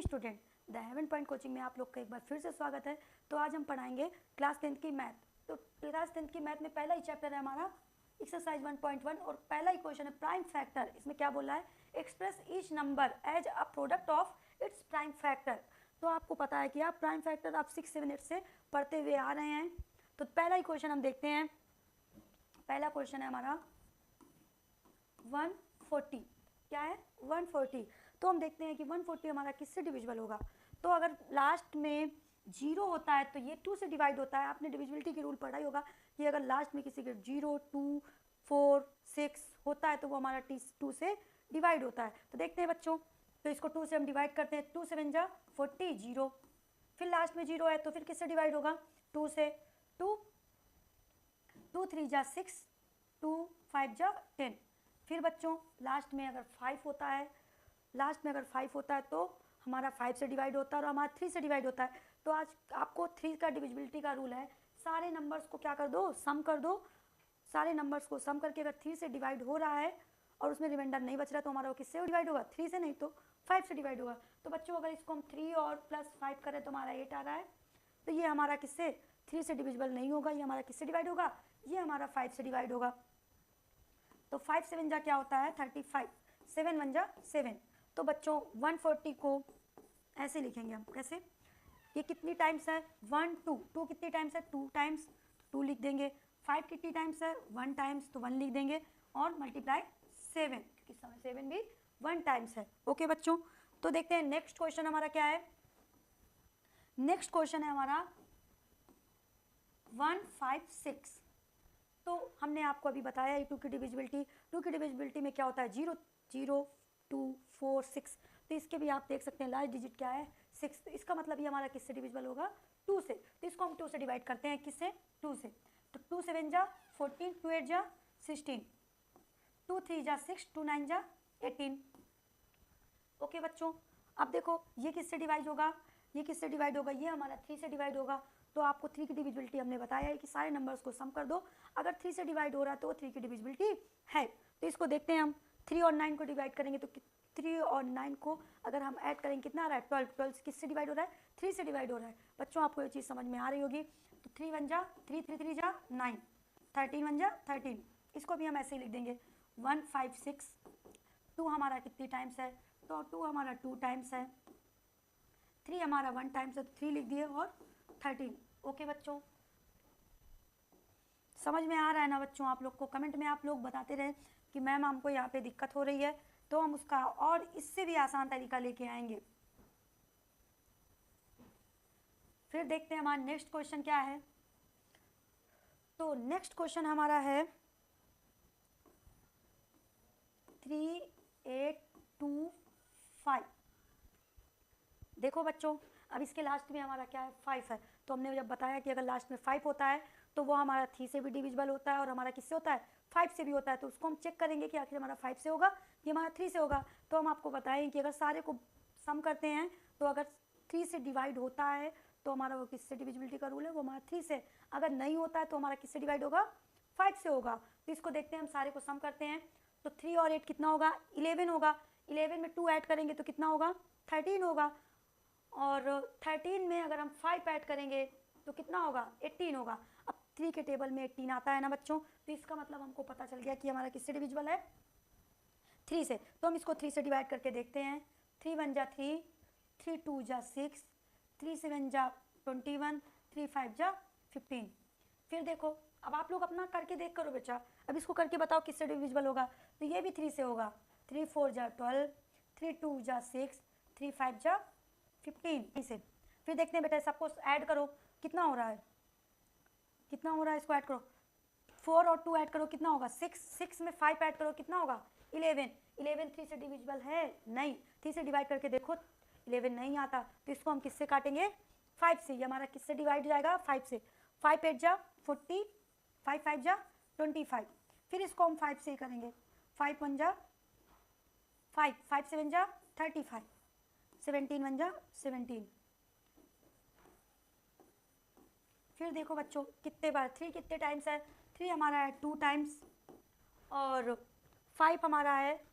Student, the haven point coaching में आप लोग का एक बार फिर से स्वागत है। तो आज हम पढ़ाएंगे क्लास 10th की मैथ। तो क्लास 10th की मैथ में पहला ही चैप्टर है हमारा एक्सरसाइज 1.1 और पहला ही क्वेश्चन है प्राइम फैक्टर। इसमें क्या बोला है, express each number as a product of its prime factor. तो आपको पता है कि आप प्राइम फैक्टर आप 6, 7, 8 से पढ़ते हुए आ रहे हैं। तो पहला ही क्वेश्चन हम देखते हैं। पहला क्वेश्चन है हमारा 140। क्या है 140। तो हम देखते हैं कि 140 हमारा किससे डिविजिबल होगा। तो अगर लास्ट में 0 होता है तो ये 2 से डिवाइड होता है। आपने डिविजिबिलिटी की रूल पढ़ा ही होगा कि अगर लास्ट में किसी के 0, 2, 4, 6 होता है तो वो हमारा 2 से डिवाइड होता है। तो देखते हैं बच्चों, तो इसको 2 से हम डिवाइड करते हैं। 2 7 जा 40, 0। फिर लास्ट में 0 है तो फिर किससे डिवाइड होगा, 2 से। 2 3 जा 6, 2 5 जा 10। फिर बच्चों लास्ट में अगर 5 होता है, तो हमारा 5 से डिवाइड होता है और हमारा 3 से डिवाइड होता है। तो आज आपको 3 का डिविजिबिलिटी का रूल है, सारे नंबर्स को क्या कर दो, सम कर दो। सारे नंबर्स को सम करके अगर 3 से डिवाइड हो रहा है और उसमें रिमाइंडर नहीं बच रहा तो हमारा वो किससे डिवाइड होगा, 3 से नहीं तो 5 से डिवाइड होगा। तो बच्चों अगर इसको हम 3 और प्लस 5 करें तो हमारा 8 आ रहा है। तो ये हमारा किससे 3 से डिविजिबल नहीं होगा, ये हमारा किससे डिवाइड होगा, ये हमारा 5 से डिवाइड होगा। तो 5 7 जा क्या होता है 35, 7 1 जा 7। तो बच्चों 140 को ऐसे लिखेंगे हम, कैसे, ये कितनी टाइम्स है 1 2, 2 कितनी टाइम्स है 2 टाइम्स, 2 लिख देंगे। 5 कितनी टाइम्स है 1 टाइम्स, तो 1 लिख देंगे। और मल्टीप्लाई 7, क्योंकि 7 भी 1 टाइम्स है। ओके बच्चों, तो देखते हैं नेक्स्ट क्वेश्चन हमारा क्या है। नेक्स्ट क्वेश्चन है हमारा 156। तो हमने आपको अभी बताया ही 2 की डिविजिबिलिटी में क्या होता है 0 0 2 4 6। तो इसके भी आप देख सकते हैं लास्ट डिजिट क्या है 6। तो इसका मतलब ये हमारा किससे डिविजिबल होगा, 2 से। तो इसको हम 2 से डिवाइड करते हैं, किससे, 2 से। तो 2 7 जा 14, 2 8 जा 16, 2 3 जा 6, 2 9 जा 18। ओके बच्चों, अब देखो ये किससे डिवाइड होगा, ये हमारा 3 से डिवाइड होगा। तो आपको 3 की डिविजिबिलिटी हमने बताया है कि सारे नंबर्स को सम कर दो। अगर 3 से डिवाइड हो रहा है तो 3 की डिविजिबिलिटी है। तो इसको देखते हैं हम, 3 और 9 को डिवाइड करेंगे तो 3 और 9 को अगर हम ऐड करेंगे कितना आ रहा है 12। 12 किससे डिवाइड हो रहा है, 3 से डिवाइड हो रहा है। बच्चों आपको ये चीज़ समझ में आ रही होगी। तो 3 1 जा 3, 3 3 जा 9, 13 1 जा 13। इसको भी हम ऐसे ही लिख देंगे 156। 2 हमारा कितनी टाइम्स है, तो 2 हमारा 2 टाइम्स है। 3 हमारा 1 टाइम्स है, तो 3 लिख दिए। और 13। ओके बच्चों, समझ में आ रहा है ना बच्चों आप लोग को। कमेंट में आप लोग बताते रहे कि मैम हमको यहाँ पे दिक्कत हो रही है, तो हम उसका और इससे भी आसान तरीका लेके आएंगे। फिर देखते हैं हमारा नेक्स्ट क्वेश्चन क्या है। तो नेक्स्ट क्वेश्चन हमारा है 3825। देखो बच्चों, अब इसके लास्ट में हमारा क्या है 5 है। तो हमने जब बताया कि अगर लास्ट में 5 होता है तो वो हमारा 3 से भी डिविजिबल होता है और हमारा किससे होता है 5 से भी होता है। तो उसको हम चेक करेंगे कि आखिर हमारा 5 से होगा ये हमारा 3 से होगा। तो हम आपको बताएं कि अगर सारे को सम करते हैं तो अगर 3 से डिवाइड होता है तो हमारा वो किससे डिविजिबिलिटी का रूल है, वो हमारा 3 से। अगर नहीं होता है तो हमारा किससे डिवाइड होगा, 5 से होगा। तो इसको देखते हैं, हम सारे को सम करते हैं। तो 3 और 8 कितना होगा 11 होगा। 11 में 2 ऐड करेंगे तो कितना होगा 13 होगा। और 13 में अगर हम 5 ऐड करेंगे तो कितना होगा 18 होगा। अब 3 के टेबल में 18 आता है ना बच्चों, तो इसका मतलब हमको पता चल गया कि हमारा किससे डिविजिबल है 3 से। तो हम इसको 3 से डिवाइड करके देखते हैं। 3 1 जा 3, 3 2 जा 6, 3 7 जा 21, 3 5 जा 15। फिर देखो, अब आप लोग अपना करके देख करो बेटा। अब इसको करके बताओ किससे डिविजिबल होगा। तो ये भी 3 से होगा। 3 4 जा 12, 3 2 जा 6, 3 5 जा 15 से। फिर देखते हैं बेटा, सबको ऐड करो कितना हो रहा है, इसको ऐड करो। 4 और 2 ऐड करो कितना होगा 6, 6 में 5 ऐड करो कितना होगा 11। 11 3 से डिविजिबल है नहीं, 3 से डिवाइड करके देखो 11 नहीं आता। तो इसको हम किससे काटेंगे 5 से। ये हमारा किससे डिवाइड जाएगा 5 से। 5 8 जा 40, 5 5 जा 25। फिर इसको हम 5 से ही करेंगे। 5 1 जा 5, 5 7 जा 35, 17 1 जा 17। फिर देखो बच्चों कितने बार 3 कितने टाइम्स है, 3 हमारा है 2 टाइम्स और 5 हमारा है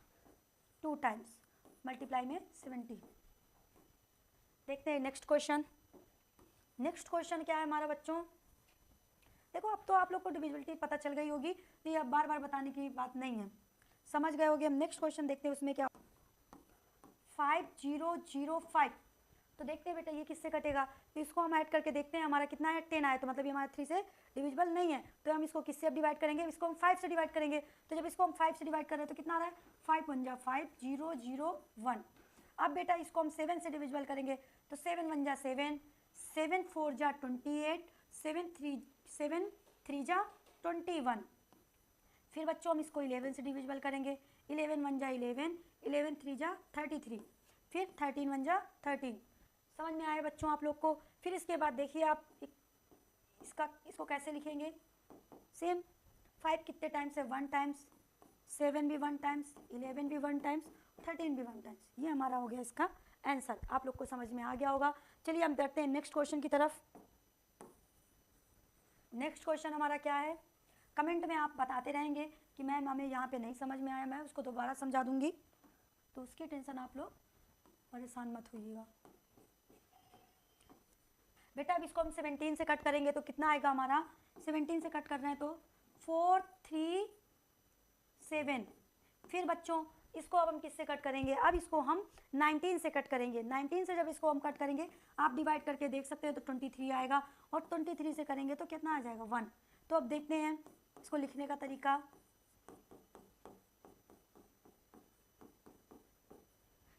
2 टाइम्स। मल्टीप्लाई में 70। देखते हैं नेक्स्ट क्वेश्चन। नेक्स्ट क्वेश्चन क्या है हमारा बच्चों? देखो अब तो आप लोग को डिविजिबिलिटी पता चल गई होगी, तो ये अब बार बार बताने की बात नहीं है, समझ गए होगे। हम नेक्स्ट क्वेश्चन देखते हैं, उसमें क्या 5005। तो देखते हैं बेटा ये किससे कटेगा, तो इसको हम ऐड करके देखते हैं हमारा कितना है, 10 आया, तो मतलब ये हमारा 3 से डिविजिबल नहीं है, तो हम इसको किससे अब डिवाइड करेंगे, इसको हम 5 से डिवाइड करेंगे। तो जब इसको हम 5 से डिवाइड कर रहे हैं तो कितना आ रहा है, 5 1 जा 5001। अब बेटा इसको हम 7 से डिविजिबल करेंगे, तो 7 1 जा 7, 7 4 जा 28, 7 3 जा 21। फिर बच्चों हम इसको 11 से डिविजिबल करेंगे, 11 1 जा 11, 11 3 जा 33, फिर 13 1 जा 13। समझ में आया बच्चों आप लोग को? फिर इसके बाद देखिए आप इसको कैसे लिखेंगे, सेम 5 कितने टाइम्स है, 1 टाइम्स, 7 भी 1 टाइम्स, 11 भी 1 टाइम्स, 13 भी 1 टाइम्स। ये हमारा हो गया इसका आंसर। आप लोग को समझ में आ गया होगा। चलिए हम बढ़ते हैं नेक्स्ट क्वेश्चन की तरफ। नेक्स्ट क्वेश्चन हमारा क्या है, कमेंट में आप बताते रहेंगे कि मैम हमें यहाँ पे नहीं समझ में आया, मैं उसको दोबारा समझा दूंगी, तो उसकी टेंशन आप लोग परेशान मत होइएगा। बेटा अब इसको हम 17 से कट करेंगे तो कितना आएगा हमारा, 17 से कट कर रहे हैं तो 4 3 7। फिर बच्चों इसको अब हम किससे कट करेंगे, अब इसको हम 19 से कट करेंगे। 19 से जब इसको हम कट करेंगे आप डिवाइड करके देख सकते हैं, तो 23 आएगा, और 23 से करेंगे तो कितना आ जाएगा 1। तो अब देखते हैं इसको लिखने का तरीका।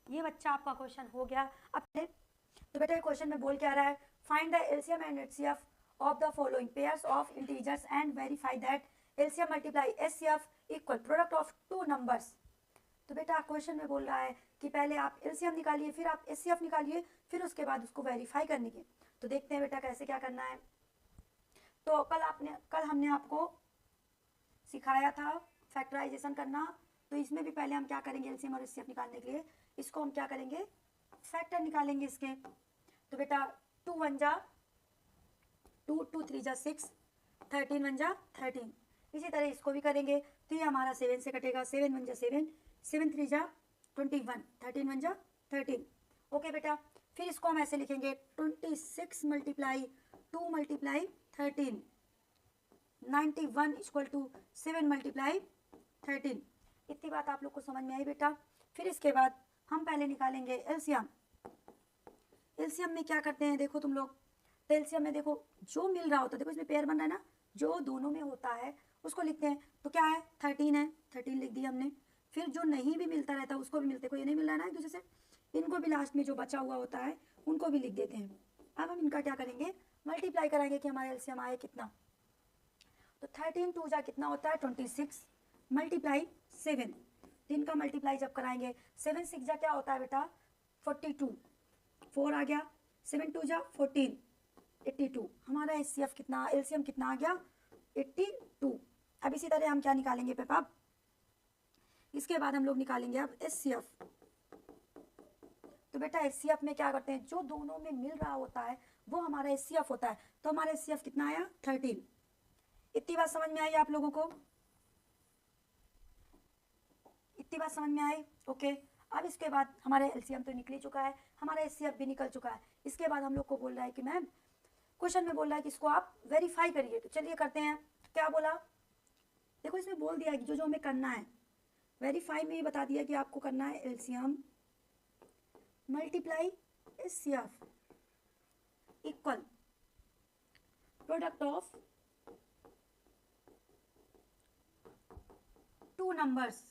ये बच्चा आपका क्वेश्चन हो गया। अब तो बेटा ये क्वेश्चन में बोल क्या रहा है, find the LCM and HCF of the following pairs of integers and verify that LCM multiply HCF equal product of 2 numbers. तो बेटा क्वेश्चन में बोल रहा है कि पहले आप एलसीएम निकालिए, फिर आप एचसीएफ निकालिए, फिर उसके बाद उसको वेरीफाई करने के। तो देखते हैं बेटा कैसे क्या करना है। तो कल हमने आपको सिखाया था फैक्टराइजेशन करना, तो इसमें भी पहले हम क्या करेंगे, एलसीएम और एचसीएफ निकालने के लिए इसको हम क्या करेंगे, फैक्टर निकालेंगे इसके। तो बेटा 2 1 जा 2, 2 3 जा 6, 13 1 जा 13। इसी तरह इसको भी करेंगे, तो ये हमारा 7 से कटेगा, 7 1 जा 7, 7 3 जा 21, 13 1 जा 13। ओके बेटा, फिर इसको हम ऐसे लिखेंगे 26 multiply 2 multiply 13, 91 equal to 7 multiply 13। इतनी बात आप लोग को समझ में आई बेटा। फिर इसके बाद हम पहले निकालेंगे एलसीएम। एलसीएम में क्या करते हैं देखो तुम लोग, तो एलसीएम में देखो जो मिल रहा होता है, देखो इसमें पेयर बन रहा है ना, जो दोनों में होता है उसको लिखते हैं। तो क्या है 13 है, 13 लिख दिया हमने। फिर जो नहीं भी मिलता रहता उसको भी मिलते, कोई ये नहीं मिल रहा है ना एक दूसरे से, इनको भी लास्ट में जो बचा हुआ होता है उनको भी लिख देते हैं। अब हम इनका क्या करेंगे, मल्टीप्लाई कराएंगे कि हमारा एलसीएम आए कितना। तो 13 2 जा कितना होता है 26 मल्टीप्लाई 7। तो इनका मल्टीप्लाई जब कराएंगे 7 6 जा क्या होता है बेटा 42, 4 आ गया, 7 2 जा 14, 82। हमारा एचसीएफ कितना, एलसीएम कितना आ गया 82। अब इसी तरह हम क्या निकालेंगे पेपा, इसके बाद हम लोग निकालेंगे अब एचसीएफ। तो बेटा एचसीएफ में क्या करते हैं, जो दोनों में मिल रहा होता है वो हमारा एचसीएफ होता है। तो हमारा एचसीएफ कितना आया 13। इतनी बात समझ में आई आप लोगों को, इतनी बात समझ में आई? ओके। अब इसके बाद हमारे एलसीएम तो निकल चुका है, हमारा एचसीएफ भी निकल चुका है। इसके बाद हम लोग को बोल रहा है कि मैम क्वेश्चन में बोल रहा है कि इसको आप वेरीफाई करिए। तो चलिए करते हैं। तो क्या बोला, देखो इसमें बोल दिया कि जो हमें करना है वेरीफाई में, ये बता दिया कि आपको करना है LCM multiply HCF equal product of 2 numbers.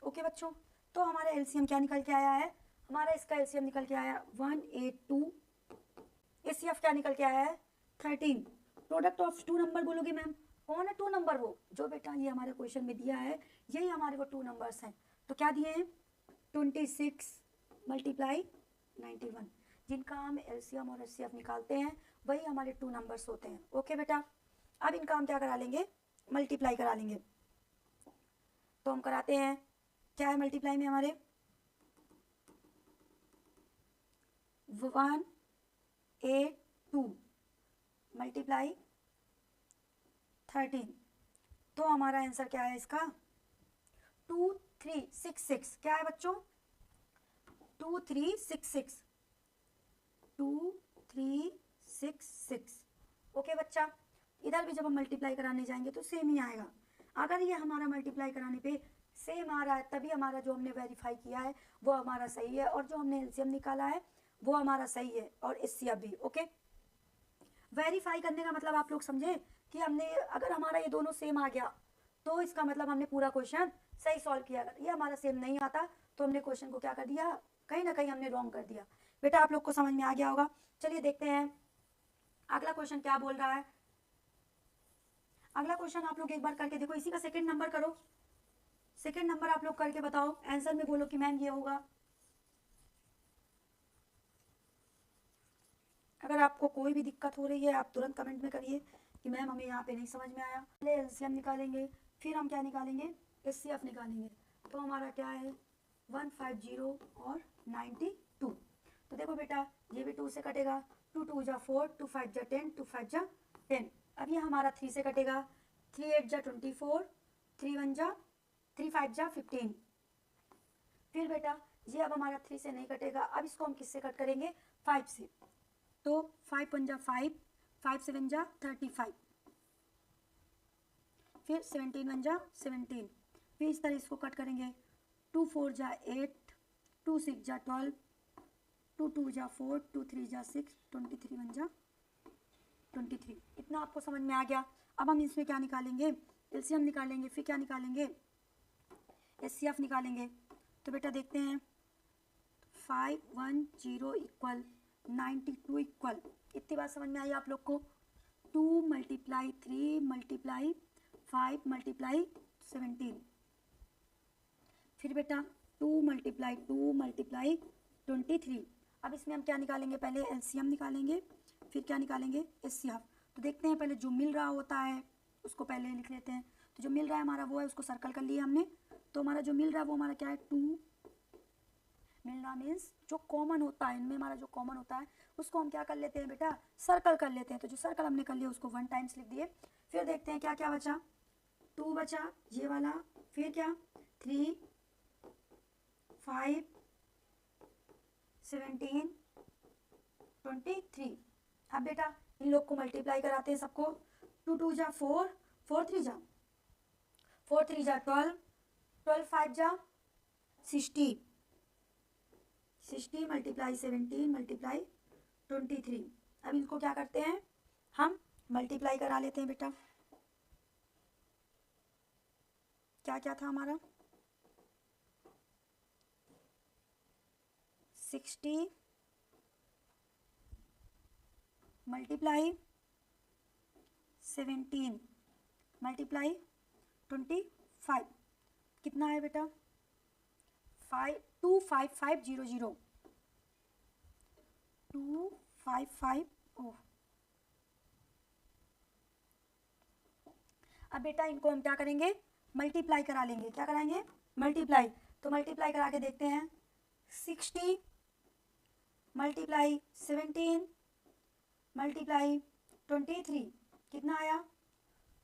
Okay बच्चों, तो हमारा एलसीएम क्या निकल के आया है, हमारा इसका एलसीएम निकल के आया 182, एचसीएफ क्या निकल के आया है 13। प्रोडक्ट ऑफ 2 नंबर बोलोगे मैम कौन है 2 नंबर, वो जो बेटा ये हमारे क्वेश्चन में दिया है यही हमारे वो 2 नंबर्स हैं। तो क्या दिए हैं 26 मल्टीप्लाई 91, जिनका हम एलसीएम और एचसीएफ निकालते हैं वही हमारे 2 नंबर्स होते हैं। ओके बेटा, अब इनका हम क्या करा लेंगे, मल्टीप्लाई करा लेंगे। तो हम कराते हैं, क्या है मल्टीप्लाई में हमारे 182 मल्टीप्लाई 13। तो हमारा आंसर क्या है इसका 2366। क्या है बच्चों 2366, 2366। ओके बच्चा, इधर भी जब हम मल्टीप्लाई कराने जाएंगे तो सेम ही आएगा। अगर ये हमारा मल्टीप्लाई कराने पे सेम आ रहा है तभी हमारा जो हमने वेरीफाई किया है वो हमारा सही है, और जो हमने एलसीएम निकाला है वो हमारा सही है, और एचसीएफ भी। ओके, वेरीफाई करने का मतलब आप लोग समझे कि हमने, अगर हमारा ये दोनों सेम आ गया तो इसका मतलब हमने पूरा क्वेश्चन सही सॉल्व किया। अगर ये हमारा सेम नहीं आता तो हमने क्वेश्चन को क्या कर दिया, कहीं ना कहीं हमने रॉन्ग कर दिया। बेटा आप लोग को समझ में आ गया होगा। चलिए देखते हैं अगला क्वेश्चन क्या बोल रहा है। अगला क्वेश्चन आप लोग एक बार करके देखो, इसी का सेकंड नंबर करो, सेकंड नंबर आप लोग करके बताओ, आंसर में बोलो कि मैम ये होगा। अगर आपको कोई भी दिक्कत हो रही है आप तुरंत कमेंट में करिए कि मैम हमें यहाँ पे नहीं समझ में आया। पहले एलसीएम निकालेंगे, फिर हम क्या निकालेंगे, एचसीएफ निकालेंगे। तो हमारा क्या है 150 और 92। तो देखो बेटा ये भी 2 से कटेगा, 2 2 जा 4, 2 5 जा 10, 2 5 जा 10। अब ये हमारा 3 से कटेगा, 3 8 जा 24, 3 1 जा 3 5 जा 15। फिर बेटा ये अब हमारा 3 से नहीं कटेगा, अब इसको हम किससे कट करेंगे, 5 से। तो 5 1 जा 5, 5 7 जा 35, फिर 17 1 जा 17। फिर इस तरह इसको कट करेंगे, 2 4 जा 8, 2 6 जा 12, 2 2 जा 4, 2 3 जा 6, 23 1 जा 23। इतना आपको समझ में आ गया। अब हम इसमें क्या निकालेंगे, एलसीएम निकालेंगे, फिर क्या निकालेंगे, एचसीएफ निकालेंगे। तो बेटा देखते हैं, 510 इक्वल 92 इक्वल, इतनी बात समझ में आई आप लोग को। 2 × 3 × 5 × 17। फिर बेटा 2 × 2 × 23। अब इसमें हम क्या निकालेंगे, पहले एलसीएम निकालेंगे, फिर क्या निकालेंगे, एचसीएफ। तो देखते हैं पहले जो मिल रहा होता है उसको पहले लिख लेते हैं। तो जो मिल रहा है हमारा वो है, उसको सर्कल कर लिया हमने। तो हमारा जो मिल रहा है वो हमारा क्या है, 2। मिलना मीन्स जो कॉमन होता है, इनमें हमारा जो कॉमन होता है उसको हम क्या कर लेते हैं बेटा, सर्कल कर लेते हैं। तो जो सर्कल हमने कर लिया उसको 1 टाइम्स लिख दिए। फिर देखते हैं क्या क्या बचा, 2 बचा ये वाला, फिर क्या 3 5 17 23। अब बेटा इन लोग को मल्टीप्लाई कराते हैं सबको, 2 2 जा 4, 4 3 जा 12, 12 5 जा 60, 60 × 17 × 23। अब इनको क्या करते हैं, हम मल्टीप्लाई करा लेते हैं बेटा। क्या क्या था हमारा, 60 × 17 × 25 कितना है बेटा, 25500, 255। ओह, अब बेटा इनको हम क्या करेंगे, मल्टीप्लाई करा लेंगे। क्या कराएंगे, मल्टीप्लाई। तो मल्टीप्लाई करा के देखते हैं, 60 × 17 × 23 कितना आया,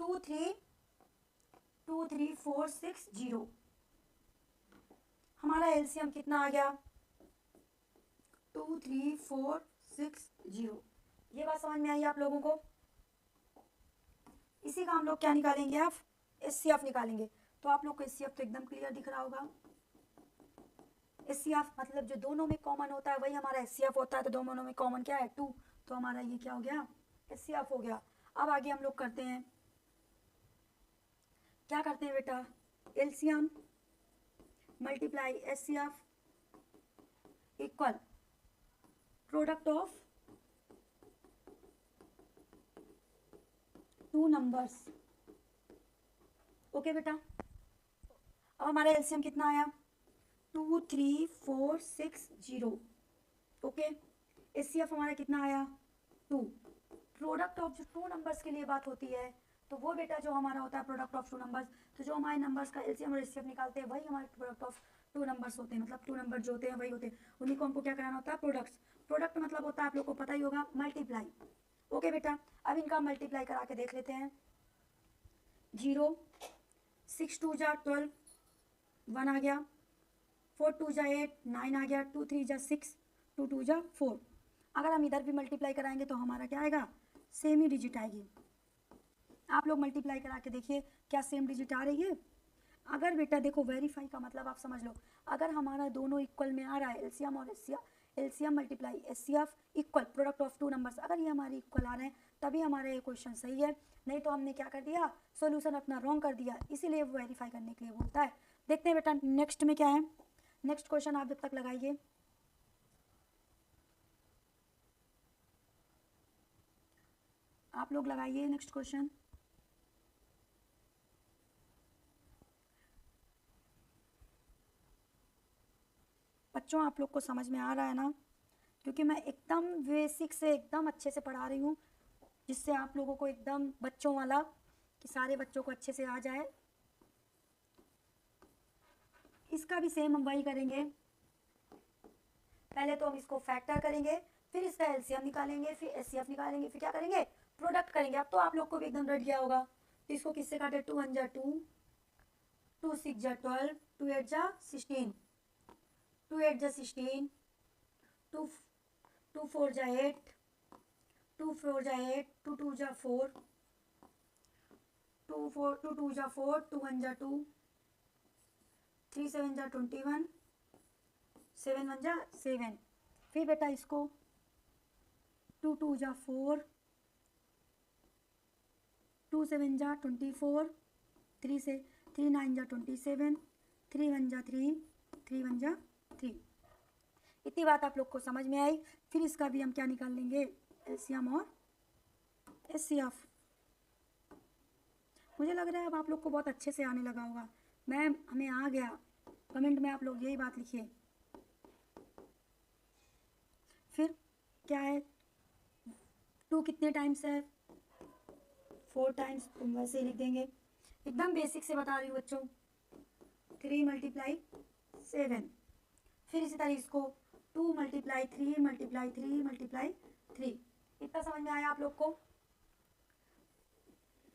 23460। हमारा एलसीएम कितना आ गया, 23460। ये बात समझ में आई आप लोगों को। इसी का हम लोग क्या निकालेंगे, अब एचसीएफ निकालेंगे। तो आप लोग को एचसीएफ तो एकदम क्लियर दिख रहा होगा। एचसीएफ मतलब जो दोनों में कॉमन होता है वही हमारा एचसीएफ होता है। तो दोनों में कॉमन क्या है, 2। तो हमारा ये क्या हो गया, एचसीएफ हो गया। अब आगे हम लोग करते हैं, क्या करते हैं बेटा, LCM multiply HCF equal product of 2 numbers. Okay बेटा, अब हमारा एलसीएम कितना आया, 23460। ओके, एचसीएफ हमारा कितना आया, 2। प्रोडक्ट ऑफ जो 2 नंबर्स के लिए बात होती है तो वो बेटा जो हमारा होता है प्रोडक्ट ऑफ 2 नंबर्स। तो जो हमारे नंबर्स का एलसीएम और एचसीएफ निकालते हैं वही हमारे प्रोडक्ट ऑफ 2 नंबर्स होते हैं। मतलब 2 नंबर जो होते हैं वही होते हैं, उन्हीं को हमको क्या कराना होता है, प्रोडक्ट्स। प्रोडक्ट मतलब होता है आप लोग को पता ही होगा, मल्टीप्लाई। ओके बेटा, अब इनका मल्टीप्लाई करा के देख लेते हैं। 0 6 2 जा 12, 1 आ गया। 4 2 जा 8, 9 आ गया, 2 3 जा 6, 2 2 जा 4। अगर हम इधर भी मल्टीप्लाई कराएंगे तो हमारा क्या आएगा, सेम ही डिजिट आएगी। आप लोग मल्टीप्लाई करा के देखिए क्या सेम डिजिट आ रही है। अगर बेटा देखो वेरीफाई का मतलब आप समझ लो, अगर हमारा दोनों इक्वल में आ रहा है, एलसीएम और LCM multiply HCF equal, product of two numbers, अगर ये हमारे इक्वल आ रहे हैं तभी हमारा ये क्वेश्चन सही है, नहीं तो हमने क्या कर दिया, सॉल्यूशन अपना रॉन्ग कर दिया, इसीलिए वो वेरीफाई करने के लिए बोलता है। देखते हैं बेटा नेक्स्ट में क्या है। नेक्स्ट क्वेश्चन आप जब तक लगाइए। आप लोग लगाइए नेक्स्ट क्वेश्चन। बच्चों आप लोग को समझ में आ रहा है ना, क्योंकि मैं एकदम बेसिक से एकदम अच्छे से पढ़ा रही हूँ, जिससे आप लोगों को एकदम बच्चों वाला, कि सारे बच्चों को अच्छे से आ जाए। इसका भी सेम हम वही करेंगे, पहले तो हम इसको फैक्टर करेंगे, फिर इसका एलसीएम निकालेंगे, फिर एचसीएफ निकालेंगे, फिर क्या करेंगे, प्रोडक्ट करेंगे। अब तो आप लोग को भी एकदम रट गया होगा। तो इसको किससे काटे, 2 1 जा 2, 2 6 जा 12, 2 8 जा 16, 2 8 जा 16, 2 4 जा 8, 2 4 जा 8, 2 2 जा 4, 2 2 जा 4, 2 1 जा 2, 3 7 जा 21, 7 1 जा 7। फिर बेटा इसको 2 2 जा 4, 2 7 जा 24, 3 से 3 9 जा 27, 3 1 जा 3, 3 1 जा 3। इतनी बात आप लोग को समझ में आई। फिर इसका भी हम क्या निकाल लेंगे, एलसीएम और एचसीएफ। मुझे लग रहा है अब आप लोग को बहुत अच्छे से आने लगा होगा। मैम हमें आ गया, कमेंट में आप लोग यही बात लिखिए। फिर क्या है, 2 कितने टाइम्स है, 4 टाइम्स, तुम वैसे ही लिख देंगे। एकदम बेसिक से बता रही हूँ बच्चों, 3 मल्टीप्लाई 7। फिर इसी तरह इसको 2 मल्टीप्लाई 3 मल्टीप्लाई 3 मल्टीप्लाई 3। इतना समझ में आया आप लोग को।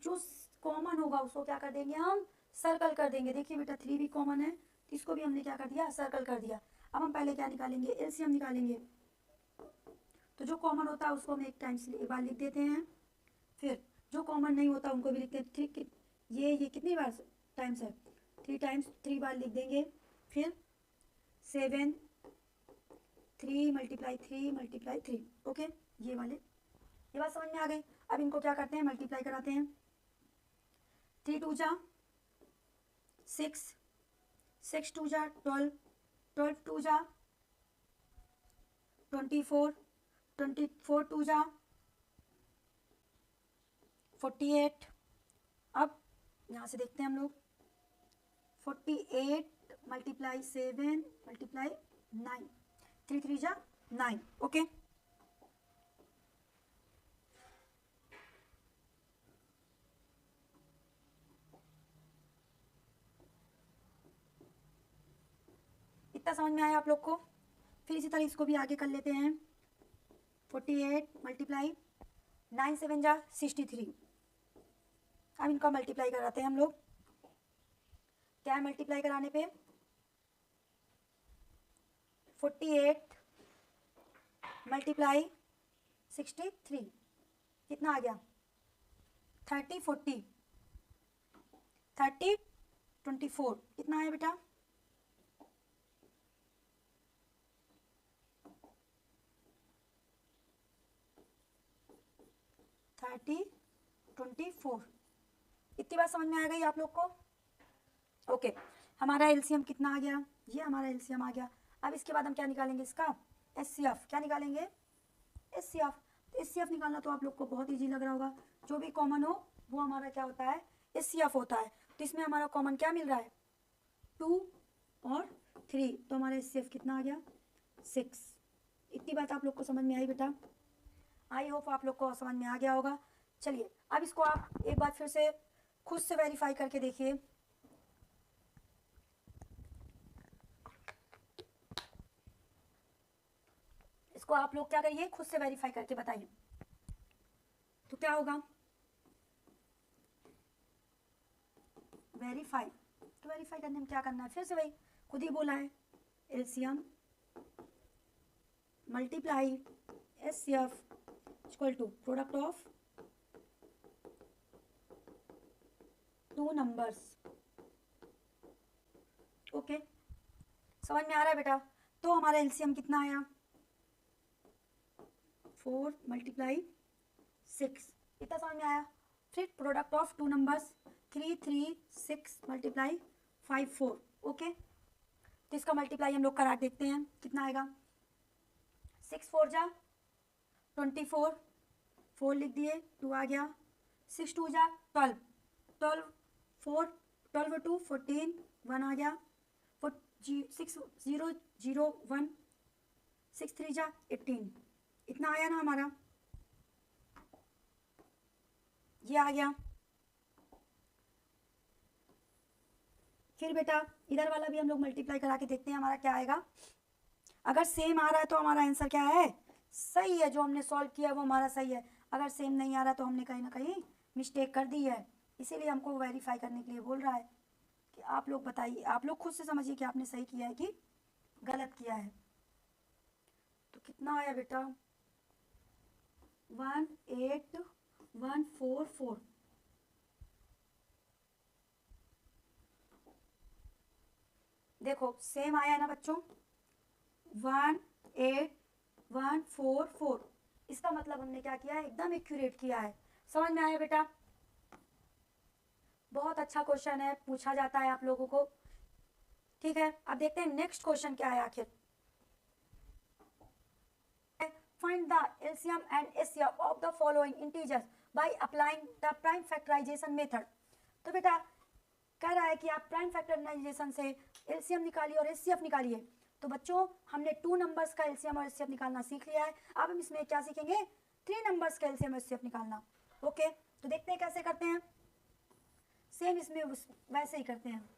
जो कॉमन होगा उसको क्या कर देंगे, हम सर्कल कर देंगे। देखिए बेटा 3 भी कॉमन है, तो इसको भी हमने क्या कर दिया, सर्कल कर दिया। अब हम पहले क्या निकालेंगे, एलसीएम निकालेंगे। तो जो कॉमन होता है उसको हम एक बार लिख देते हैं, फिर जो कॉमन नहीं होता उनको भी लिखते हैं। 3 ये कितनी बार टाइम्स है, 3 टाइम्स, 3 बार लिख देंगे। फिर 7 3 मल्टीप्लाई 3 मल्टीप्लाई 3। ओके, ये वाले, ये बात समझ में आ गई। अब इनको क्या करते हैं, मल्टीप्लाई कराते हैं। 3 2 जा 6, 6 2 जा 12, 12 2 जा 24, 24 2 जा 48। अब यहाँ से देखते हैं हम लोग, 48 मल्टीप्लाई 7 मल्टीप्लाई 9, 3 3 जा 9। ओके, इतना समझ में आया आप लोग को। फिर इसी तरह इसको भी आगे कर लेते हैं। 48 मल्टीप्लाई 9 7 जा 63। अब इनका मल्टीप्लाई कराते हैं हम लोग। क्या है मल्टीप्लाई कराने पे, 48 मल्टीप्लाई 63 कितना आ गया, 30 40, 30 24 कितना है बेटा, 30 24। इतनी बात समझ में आ गई आप लोग को। ओके, हमारा एलसीएम कितना आ गया, ये हमारा एलसीएम आ गया। अब इसके बाद हम क्या निकालेंगे, इसका एचसीएफ। क्या निकालेंगे, एचसीएफ। तो एचसीएफ निकालना तो आप लोग को बहुत ईजी लग रहा होगा। जो भी कॉमन हो वो हमारा क्या होता है, एचसीएफ होता है। तो इसमें हमारा कॉमन क्या मिल रहा है, 2 और 3, तो हमारा एचसीएफ कितना आ गया, 6। इतनी बात आप लोग को समझ में आई बेटा। आई होप आप लोग को समझ में आ गया होगा। चलिए अब इसको आप एक बार फिर से खुद से वेरीफाई करके देखिए। इसको आप लोग क्या करिए, खुद से वेरीफाई करके बताइए तो क्या होगा, वेरीफाई। तो वेरीफाई करने में क्या करना है, फिर से वही खुद ही बोला है, LCM multiply SCF equal to product of two numbers. Okay, समझ में आ रहा है बेटा? तो हमारा LCM कितना आया? 4 मल्टीप्लाई 6, इतना समझ में आया। फिर product of two numbers 3 3 6 multiply 5 4। Okay, तो इसका मल्टीप्लाई हम लोग करा देखते हैं कितना आएगा। 6 4 जा 24, 4 लिख दिए, 2 आ गया। 6 2 जा 12, 12 4 12 2 14, 1 आ गया। 6 0 0 1, 6 3 जा 18, इतना आया ना हमारा, ये आ गया। फिर बेटा इधर वाला भी हम लोग मल्टीप्लाई करा के देखते हैं हमारा क्या आएगा। अगर सेम आ रहा है तो हमारा आंसर क्या है? सही है, जो हमने सॉल्व किया है वो हमारा सही है। अगर सेम नहीं आ रहा तो हमने कहीं ना कहीं मिस्टेक कर दी है, इसीलिए हमको वेरीफाई करने के लिए बोल रहा है कि आप लोग बताइए, आप लोग खुद से समझिए कि आपने सही किया है कि गलत किया है। तो कितना आया बेटा? 18144। देखो सेम आया ना बच्चों, 18144। इसका मतलब हमने क्या किया है? एकदम एक्यूरेट किया है। समझ में आया बेटा? बहुत अच्छा क्वेश्चन है, पूछा जाता है आप लोगों को। ठीक है, अब देखते हैं नेक्स्ट क्वेश्चन क्या है आखिर। Find the LCM and SCF of the following integers by applying the prime factorization method. तो बेटा कह रहा है कि आप प्राइम फैक्टराइजेशन से LCM निकालिए और SCF निकालिए। तो बच्चों हमने 2 नंबर्स का LCM और SCF निकालना सीख लिया है। अब हम इसमें क्या सीखेंगे? 3 नंबर्स का LCM और SCF निकालना। ओके, तो देखते हैं कैसे करते हैं। सेम इसमें वैसे ही करते हैं,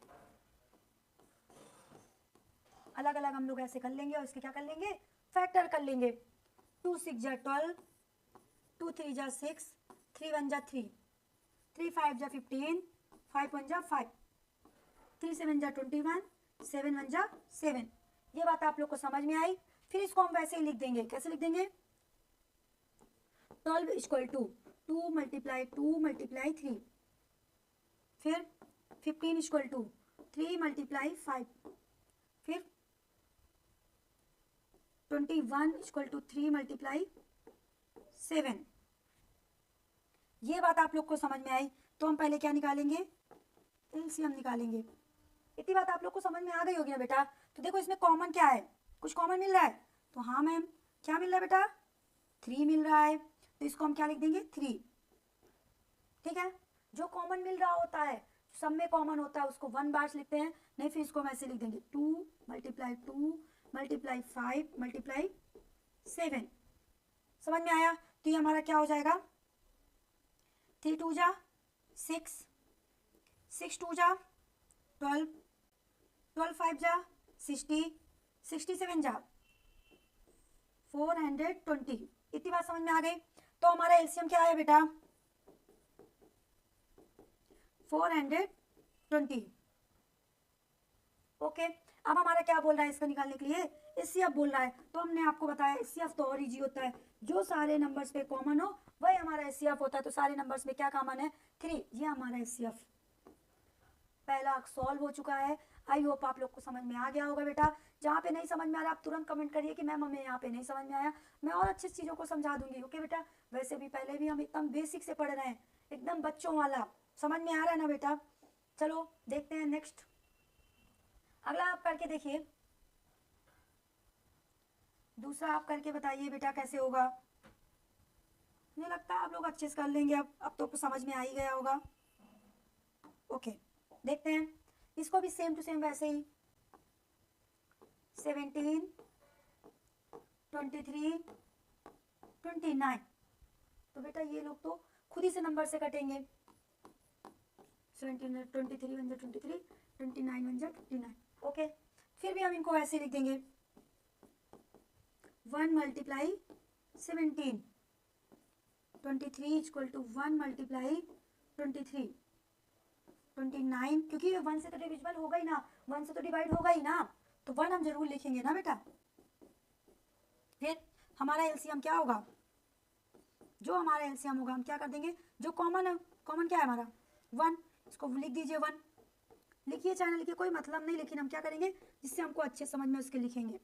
अलग अलग हम लोग ऐसे कर लेंगे और इसके क्या कर लेंगे? फैक्टर कर लेंगे। 2 6 जा 12, 2 3 जा 6, 3 1 जा 3, 3 5 जा 15, 5 1 जा 5, 3 7 जा 21, 7 1 जा 7। ये बात आप लोग को समझ में आई। फिर इसको हम वैसे ही लिख देंगे। कैसे लिख देंगे? 12 इक्वल टू 2 मल्टीप्लाई 2 मल्टीप्लाई 3, फिर 15 इक्वल टू 3 मल्टीप्लाई 5, फिर 21 इक्वल टू 3 मल्टीप्लाई 7। ये बात आप लोग को समझ में आई। तो हम पहले क्या निकालेंगे? LCM निकालेंगे। इतनी बात आप लोग को समझ में आ गई होगी ना बेटा? तो देखो इसमें कॉमन क्या है? कुछ कॉमन मिल रहा है? तो हाँ मैम, क्या मिल रहा है बेटा? 3 मिल रहा है। तो इसको हम क्या लिख देंगे? 3। ठीक है, जो कॉमन मिल रहा होता है, सब में कॉमन होता है, उसको 1 बार लिखते हैं। नहीं फिर इसको हम ऐसे लिख देंगे 2 मल्टीप्लाई 2 मल्टीप्लाई 5 मल्टीप्लाई 7। समझ में आया? तो ये हमारा क्या हो जाएगा? 3 2 जा 6, 6 2 जा 12, 12 5 जा 60, 67 जा 420। इतनी बात समझ में आ गई। तो हमारा LCM क्या है बेटा? 420। ओके, अब हमारा क्या बोल रहा है इसको निकालने के लिए? SCF बोल रहा है। तो हमने आपको बताया SCF तो और इजी होता है, जो सारे नंबर्स पे कॉमन हो वही हमारा SCF होता है। तो सारे नंबर्स में क्या कॉमन है? 3। ये हमारा SCF पहला सॉल्व हो चुका है। आई होप आप लोग को समझ में आ गया होगा बेटा। जहाँ पे नहीं समझ में आ रहा आप तुरंत कमेंट करिए कि मैम हमें यहाँ पे नहीं समझ में आया, मैं और अच्छी चीज़ों को समझा दूंगी। ओके बेटा, वैसे भी पहले भी हम एकदम बेसिक से पढ़ रहे हैं, एकदम बच्चों वाला। समझ में आ रहा है ना बेटा? चलो देखते हैं नेक्स्ट। अगला आप करके देखिए, दूसरा आप करके बताइए बेटा कैसे होगा। मुझे लगता है आप लोग अच्छे से कर लेंगे। अब तो समझ में आ ही गया होगा। ओके देखते हैं इसको भी सेम टू सेम वैसे ही। 17 23 29। तो बेटा ये लोग तो खुद ही से नंबर से कटेंगे। 17 23 1 23, 29 1 29। ओके, फिर भी हम इनको ऐसे लिख देंगे 1 मल्टीप्लाई 17, 23 इक्वल टू 1 मल्टीप्लाई 23, 29। क्योंकि 1 से तो डिविजिबल होगा ही ना, 1 से तो डिवाइड होगा ही ना, तो 1 हम जरूर लिखेंगे ना बेटा। फिर हमारा एलसीएम क्या होगा, जो हमारा एलसीएम होगा हम क्या कर देंगे, जो कॉमन है, कॉमन क्या है हमारा 1, इसको लिख दीजिए 1, लिखिए चाहे ना लिखिए कोई मतलब नहीं, लेकिन हम क्या करेंगे जिससे हमको अच्छे समझ में उसके लिखेंगे,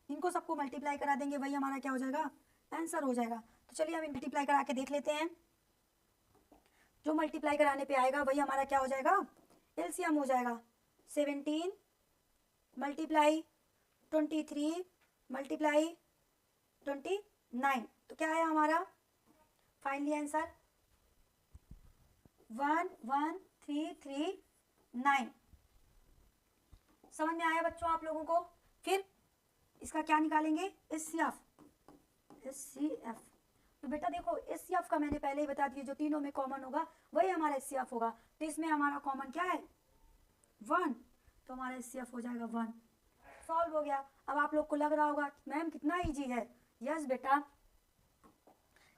इनको सबको मल्टीप्लाई करा देंगे, वही हमारा क्या हो जाएगा, आंसर हो जाएगा। तो चलिए हम मल्टीप्लाई करा के देख लेते हैं, जो मल्टीप्लाई कराने पे आएगा वही हमारा क्या हो जाएगा, एलसीएम हो जाएगा। 17 मल्टीप्लाई 23 मल्टीप्लाई 29, तो क्या है हमारा फाइनली आंसर 11339। समझ में आया बच्चों आप लोगों को। फिर इसका क्या निकालेंगे, एचसीएफ। तो बेटा देखो एचसीएफ का मैंने पहले ही बता दिया, जो तीनों में कॉमन होगा वही हमारा एचसीएफ होगा, तो इसमें हमारा कॉमन क्या है 1, तो हमारा एचसीएफ हो जाएगा 1। सॉल्व हो गया। अब आप लोग को लग रहा होगा मैम कितना इजी है, यस बेटा,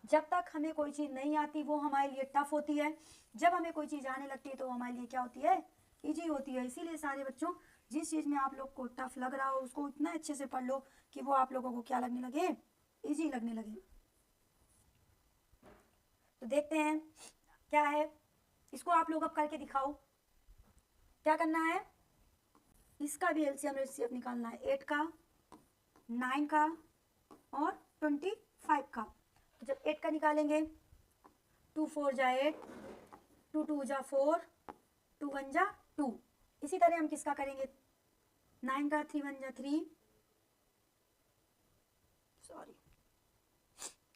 जब तक हमें कोई चीज़ नहीं आती वो हमारे लिए टफ होती है, जब हमें कोई चीज़ आने लगती है तो हमारे लिए क्या होती है, इजी होती है। इसीलिए सारे बच्चों जिस चीज़ में आप लोग को टफ लग रहा हो उसको इतना अच्छे से पढ़ लो कि वो आप लोगों को क्या लगने लगे, इजी लगने लगे। तो देखते हैं क्या है, इसको आप लोग अब करके दिखाओ। क्या करना है, इसका भी एलसीएम एचसीएफ निकालना है, 8 का 9 का और 25 का। तो जब 8 का निकालेंगे 2 4 जा 8, 2 2 जा 4, 2 1 जा 2। इसी तरह हम किसका करेंगे 9 का 3 1 जा 3, सॉरी,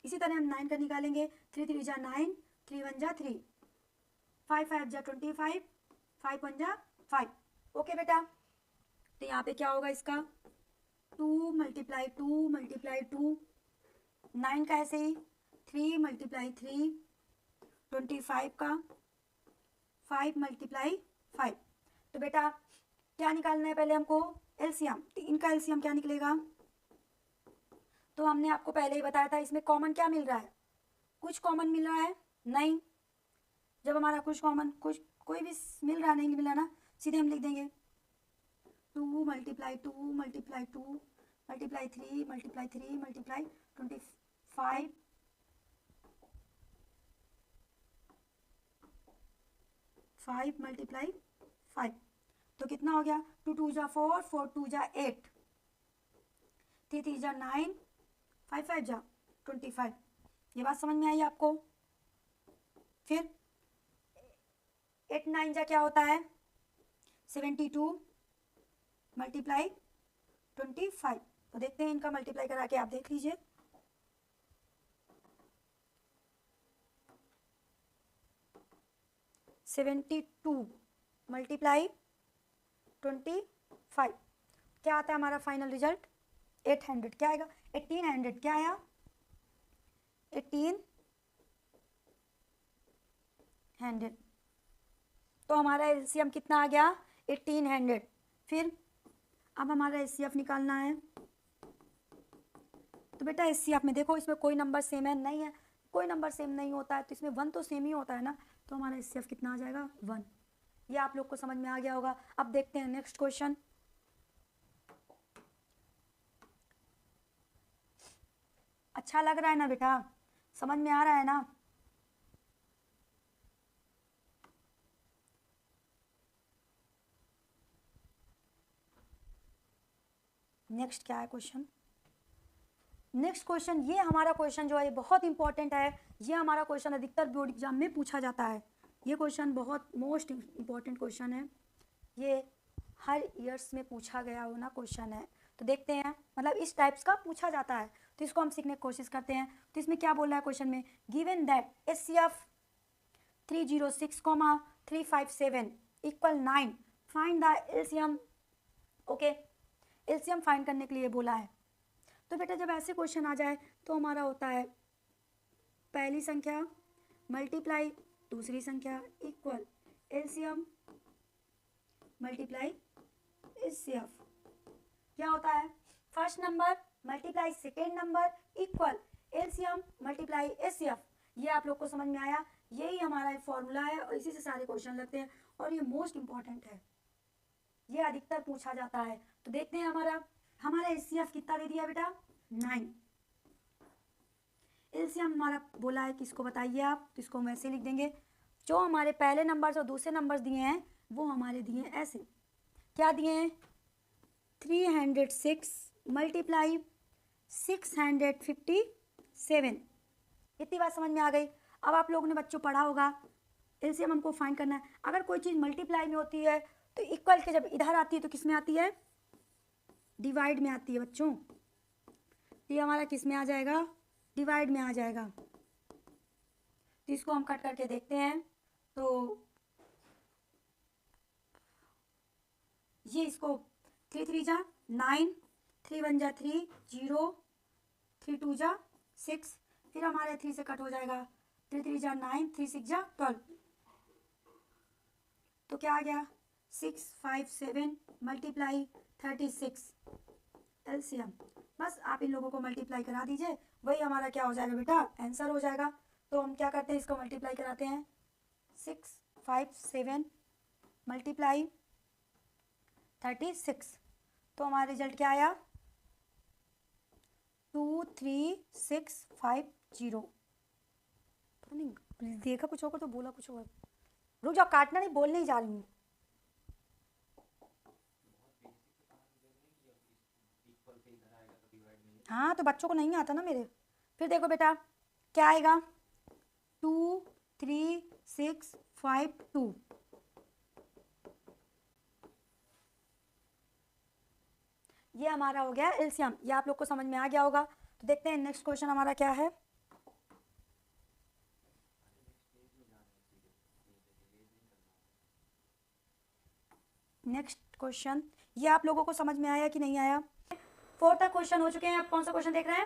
इसी तरह हम 9 का निकालेंगे 3 3 जा 9, 3 1 जा 3, 5 5 जा 25, 5 1 जा 5। ओके बेटा, तो यहाँ पे क्या होगा इसका 2 मल्टीप्लाई 2 मल्टीप्लाई 2, 9 का ऐसे ही 3 मल्टीप्लाई 3, 25 का 5 मल्टीप्लाई 5। तो बेटा क्या निकालना है पहले हमको, एलसीएम। तो इनका एलसीएम क्या निकलेगा, तो हमने आपको पहले ही बताया था इसमें कॉमन क्या मिल रहा है, कुछ कॉमन मिल रहा है नहीं। जब हमारा कुछ कॉमन कुछ कोई भी मिल रहा नहीं मिला ना, सीधे हम लिख देंगे 2 multiply 2 multiply 2 multiply 3 multiply 3 multiply 25 5 multiply 5। तो कितना हो गया 2 2 जा 4, 4 2 जा 8, 3 3 जा 9, 5 5 जा 25। ये बात समझ में आई आपको। फिर 8 9 जा क्या होता है 72 मल्टीप्लाई 25। तो देखते हैं इनका मल्टीप्लाई करा के आप देख लीजिए। सेवेंटी टू मल्टीप्लाई 25, क्या आता है हमारा फाइनल रिजल्ट 800। क्या आएगा 1800, क्या आया 1800। तो हमारा एलसीएम कितना आ गया 1800। फिर अब हमारा एचसीएफ निकालना है। तो बेटा एचसीएफ में देखो इसमें कोई नंबर सेम है नहीं है, कोई नंबर सेम नहीं होता है तो इसमें 1 तो सेम ही होता है ना, तो हमारा एचसीएफ कितना आ जाएगा 1। ये आप लोग को समझ में आ गया होगा। अब देखते हैं नेक्स्ट क्वेश्चन। अच्छा लग रहा है ना बेटा, समझ में आ रहा है ना। नेक्स्ट क्या है क्वेश्चन, नेक्स्ट क्वेश्चन, ये हमारा क्वेश्चन जो है बहुत इंपॉर्टेंट है। ये हमारा क्वेश्चन अधिकतर बोर्ड एग्जाम में पूछा जाता है। ये क्वेश्चन बहुत मोस्ट इंपॉर्टेंट क्वेश्चन है, ये हर ईयर्स में पूछा गया हो ना क्वेश्चन है। तो देखते हैं, मतलब इस टाइप्स का पूछा जाता है तो इसको हम सीखने की कोशिश करते हैं। तो इसमें क्या बोल रहा है क्वेश्चन में, given that HCF 306,357 equal 9, find the LCM. Okay, LCM find करने के लिए बोला है। तो बेटा जब ऐसे क्वेश्चन आ जाए तो हमारा होता है पहली संख्या मल्टीप्लाई दूसरी संख्या इक्वल एलसीएम मल्टीप्लाई एचसीएफ। क्या होता है first number multiply second number equal LCM multiply HCF. ये आप लोग को समझ में आया, यही हमारा एक फॉर्मूला है और इसी से सारे क्वेश्चन लगते हैं और ये मोस्ट इंपॉर्टेंट है। ये अधिकतर पूछा जाता है। तो देखते हैं हमारा एचसीएफ कितना दे दिया बेटा 9। एलसीएम हमारा बोला है कि इसको बताइए आप, तो इसको हम ऐसे लिख देंगे। जो हमारे पहले नंबर्स और दूसरे नंबर्स दिए हैं वो हमारे दिए हैं ऐसे, क्या दिए हैं 306 मल्टीप्लाई 657। इतनी बात समझ में आ गई। अब आप लोगों ने बच्चों पढ़ा होगा एलसीएम हमको फाइंड करना है। अगर कोई चीज़ मल्टीप्लाई में होती है तो इक्वल के जब इधर आती है तो किस में आती है, डिवाइड में आती है बच्चों। ये हमारा किस में आ जाएगा, डिवाइड में आ जाएगा। तो इसको हम कट करके देखते हैं। तो ये इसको 3 3 जा 9, 3 1 जा 3 0, 3 2 जा 6, फिर हमारे 3 से कट हो जाएगा, 3 3 जा 9, 3 6 जा 12। तो क्या आ गया 657 मल्टीप्लाई 36 एलसीएम। बस आप इन लोगों को मल्टीप्लाई करा दीजिए, वही हमारा क्या हो जाएगा बेटा आंसर हो जाएगा। तो हम क्या करते हैं, इसको मल्टीप्लाई कराते हैं। 657 मल्टीप्लाई 36, तो हमारा रिजल्ट क्या आया 23650। पता नहीं देखा कुछ होगा तो बोला कुछ होगा। रुक जाओ, काटना नहीं, बोलने ही जा रही हूँ। हाँ तो बच्चों को नहीं आता ना मेरे। फिर देखो बेटा क्या आएगा 23652। ये हमारा हो गया एलसीएम। ये आप लोग को समझ में आ गया होगा। तो देखते हैं नेक्स्ट क्वेश्चन हमारा क्या है। नेक्स्ट क्वेश्चन, ये आप लोगों को समझ में आया कि नहीं आया। 4 तक क्वेश्चन हो चुके हैं। आप कौन सा क्वेश्चन देख रहे हैं,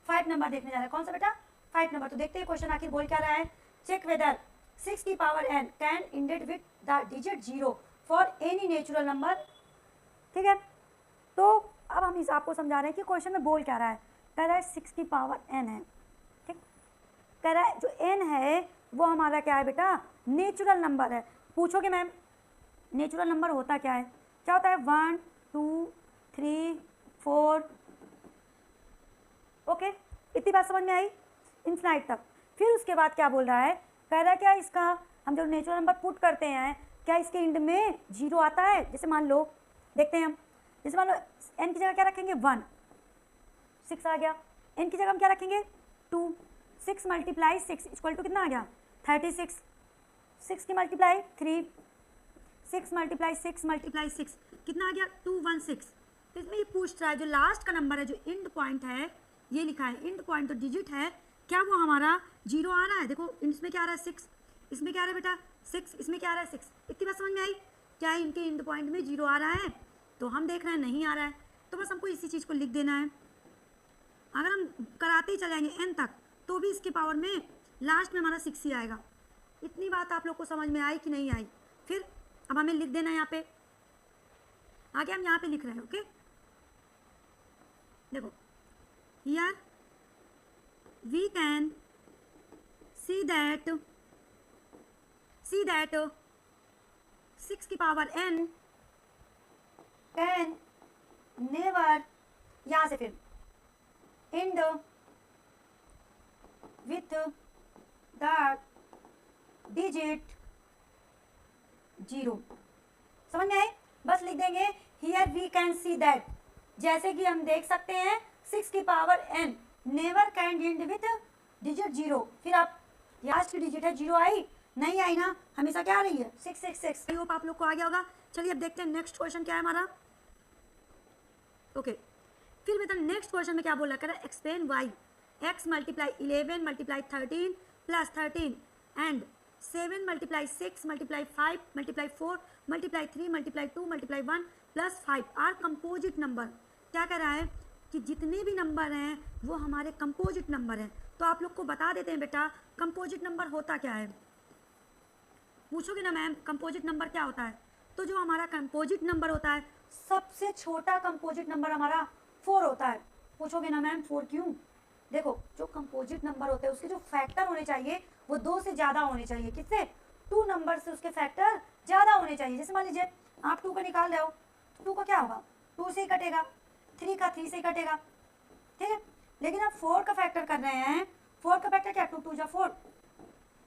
5 नंबर देखने जा रहे हैं। कौन सा बेटा 5 नंबर। तो देखते हैं क्वेश्चन आखिर बोल क्या रहा है। चेक वेदर 6 की power n can ended with the digit 0 for any natural number. ठीक है, तो अब हम इस आपको समझा रहे हैं कि क्वेश्चन में बोल क्या रहा है। कह रहा है 6 की पावर n है। ठीक, कह रहा है जो n है वो हमारा क्या है बेटा नेचुरल नंबर है। पूछोगे मैम नेचुरल नंबर होता क्या है, क्या होता है 1 2 3 4। ओके, इतनी बात समझ में आई इनफाइनाइट तक। फिर उसके बाद क्या बोल रहा है, कह रहा है क्या इसका हम जो नेचुरल नंबर पुट करते हैं क्या इसके इंड में 0 आता है। जैसे मान लो देखते हैं हम, जैसे मान लो n की जगह क्या रखेंगे 1, 6 आ गया। n की जगह हम क्या रखेंगे 2, 6 मल्टीप्लाई 6 इक्वल टू कितना आ गया 36। 6 की मल्टीप्लाई 3, 6 मल्टीप्लाई 6 मल्टीप्लाई 6 कितना आ गया 216। तो इसमें ये पूछ रहा है जो लास्ट का नंबर है, जो इंड पॉइंट है, ये लिखा है इंड पॉइंट तो डिजिट है, क्या वो हमारा 0 आ रहा है। देखो इसमें क्या आ रहा है 6, इसमें क्या आ रहा है बेटा 6, इसमें क्या आ रहा है 6। इतनी बात समझ में आई, क्या इनके इंड पॉइंट में 0 आ रहा है। तो हम देख रहे हैं नहीं आ रहा है, तो बस हमको इसी चीज़ को लिख देना है। अगर हम कराते ही चले जाएंगे n तक तो भी इसके पावर में लास्ट में हमारा 6 ही आएगा। इतनी बात आप लोग को समझ में आई कि नहीं आई। फिर अब हमें लिख देना है यहाँ पे, आगे हम यहाँ पे लिख रहे हैं। ओके देखो here we can see that 6 की पावर n कैन नेवर, यहाँ से फिर इंड विथ द डिजिट 0। समझ में आए, बस लिख देंगे here we can see that, जैसे कि हम देख सकते हैं 6 की power n never can end with digit 0। फिर आप लास्ट की डिजिट है 0 आई नहीं आई ना, हमेशा क्या आ रही है 666। आई होप आप लोग को आ गया होगा। चलिए अब देखते हैं नेक्स्ट क्वेश्चन क्या है हमारा। ओके फिर बेटा नेक्स्ट क्वेश्चन में क्या बोल रहा है, explain why x multiply 11 multiply 13 plus 13 and 7 multiply 6 multiply 5 multiply 4 multiply 3 multiply 2 multiply 1 plus 5 are composite number. क्या कह रहा है कि जितने भी नंबर हैं वो हमारे कंपोजिट नंबर हैं। तो आप लोग को बता देते हैं बेटा कंपोजिट नंबर होता क्या है। पूछोगे ना मैम कंपोजिट नंबर क्या होता है, तो जो हमारा कंपोजिट नंबर होता है सबसे छोटा कंपोजिट नंबर हमारा 4 होता है। पूछोगे ना मैम 4 क्यों, देखो जो कंपोजिट नंबर होते हैं उसके जो फैक्टर होने चाहिए वो 2 से ज़्यादा होने चाहिए। किससे 2 नंबर से उसके फैक्टर ज़्यादा होने चाहिए। जैसे मान लीजिए आप 2 का निकाल रहे हो 2 को क्या होगा, 2 से ही कटेगा, 3 का 3 से ही कटेगा, ठीक है। लेकिन अब 4 का फैक्टर कर रहे हैं, 4 का फैक्टर क्या, 2 2 जा 4,